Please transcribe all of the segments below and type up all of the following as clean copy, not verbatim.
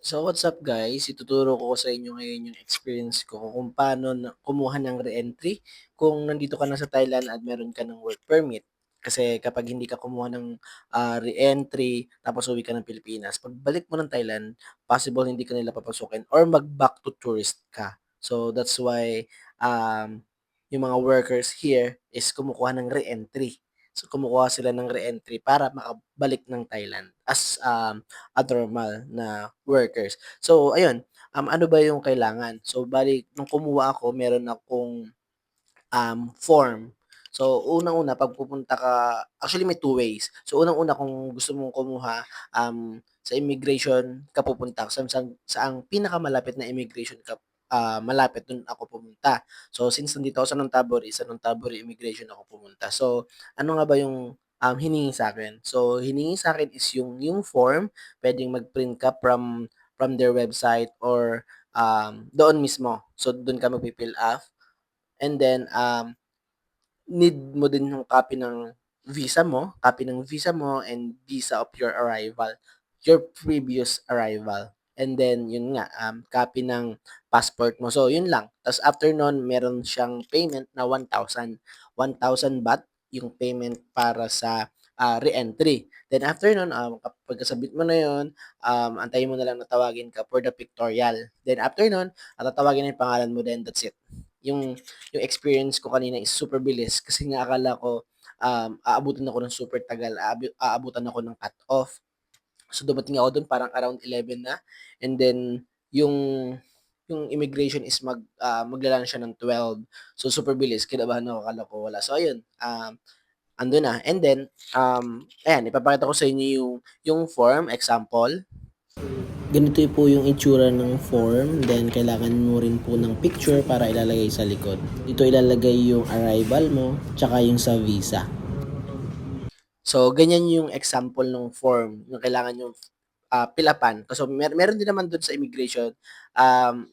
So, what's up guys? Ituturo ko sa inyo ngayon yung experience ko kung paano kumuha ng re-entry kung nandito ka na sa Thailand at meron ka ng work permit. Kasi kapag hindi ka kumuha ng re-entry tapos uwi ka ng Pilipinas, pagbalik mo ng Thailand, possible hindi ka nila papasukin or mag-back to tourist ka. So, that's why yung mga workers here is kumukuha ng re-entry. So, kumukuha sila ng re-entry para makabalik ng Thailand as abnormal na workers. So ayun, ano ba yung kailangan? So bale nung kumuha ako meron akong, form. So unang-una 'pag pupunta ka actually may two ways. So unang-una kung gusto mong kumuha, sa immigration ka pupunta saang pinakamalapit na immigration malapit dun ako pumunta. So since nandito ako sa Nonthaburi Immigration ako pumunta. So ano nga ba yung, hiningi sa'kin? So hiningi sa'kin is yung form, puwedeng mag-print ka from their website or, doon mismo. So dun ka magfi-fill up and then, need mo din yung copy ng visa mo and visa of your previous arrival. And then yun nga, copy ng passport mo. So yun lang. Tas after nun meron siyang payment na 1,000 baht yung payment para sa, re-entry. Then after nun, pagka-submit mo na yun, antayin mo na lang na tawagin ka for the pictorial. Then after nun, tatawagin na yung pangalan mo then that's it. Yung yung experience ko kanina is super bilis kasi nga akala ko, aabutin ako ng super tagal, aabutan ako ng cut-off. So, dumating ako dun parang around 11 na and then yung yung immigration is magla-land siya ng 12. So, super bilis kinabahan ako akala ko wala. So, ayun, andun na and then, ayan ipapakita ko sa inyo yung form example. Ganito po yung itsura ng form, then kailangan mo rin po ng picture para ilalagay sa likod. Dito ilalagay yung arrival mo, tsaka yung sa visa. So, ganyan yung example ng form, yung kailangan yung pilapan. Kaso meron din naman dun sa immigration,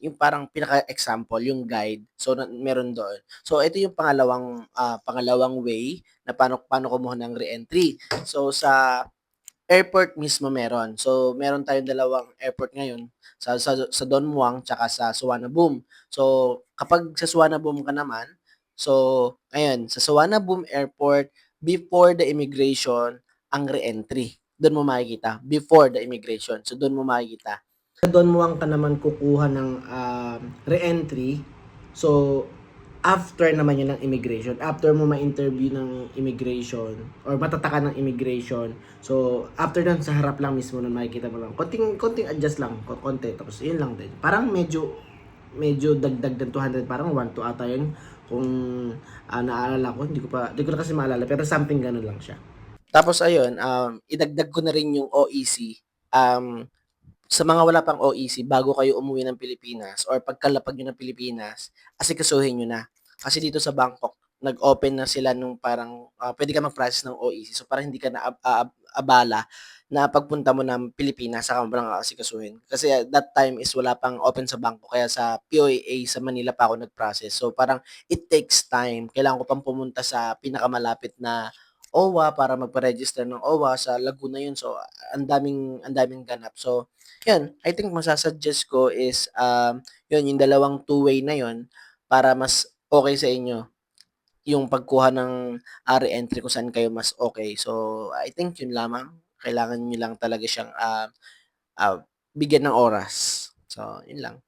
yung parang pinaka-example, yung guide. So, meron doon. So, ito yung pangalawang way na paano paano kumuha ng re-entry. So, sa airport mismo meron. So, meron tayong dalawang airport ngayon sa Don Muang tsaka sa Suvarnabhumi. So, kapag sa Suvarnabhumi ka naman, so ayun, sa Suvarnabhumi Airport, before the immigration, ang re-entry. Dun mo makikita, before the immigration. So, dun mo makikita. Sa Don Muang ka naman kukuha ng, re-entry. So, after naman yun ng immigration, after mo ma-interview ng immigration or matataka ng immigration, so after nun sa harap lang mismo nun makikita mo lang, konting konting adjust lang, konti tapos yun lang din. Parang medyo medyo dagdag ng 200 parang 1 to ata yun kung, naalala ko, hindi ko na kasi maalala pero something gano'n lang siya. Tapos ayun, idagdag ko na rin yung OEC, sa mga wala pang OEC bago kayo umuwi ng Pilipinas or pagkalapag niyo ng Pilipinas, asikasuhin niyo na. Kasi dito sa Bangkok, nag-open na sila nung parang, puwede ka mag-process ng OEC. So, parang hindi ka na abala na pagpunta mo ng Pilipinas saka mo lang aasikasuhin. Kasi that time is wala pang open sa Bangkok kaya sa POAA sa Manila pa ako nag-process. So, parang it takes time. Kailangan ko pang pumunta sa pinakamalapit na OWA para magpa-register ng OWA sa Laguna yun. So, ang daming ganap. So, 'yun, I think ko is, 'yun yung dalawang two-way na 'yun para mas okey sa inyo yung pagkuha ng, re-entry kung saan kayo mas okey. So, I think 'yun lamang. Kailangan niyo lang talaga siyang, bigyan ng oras. So, 'yun lang.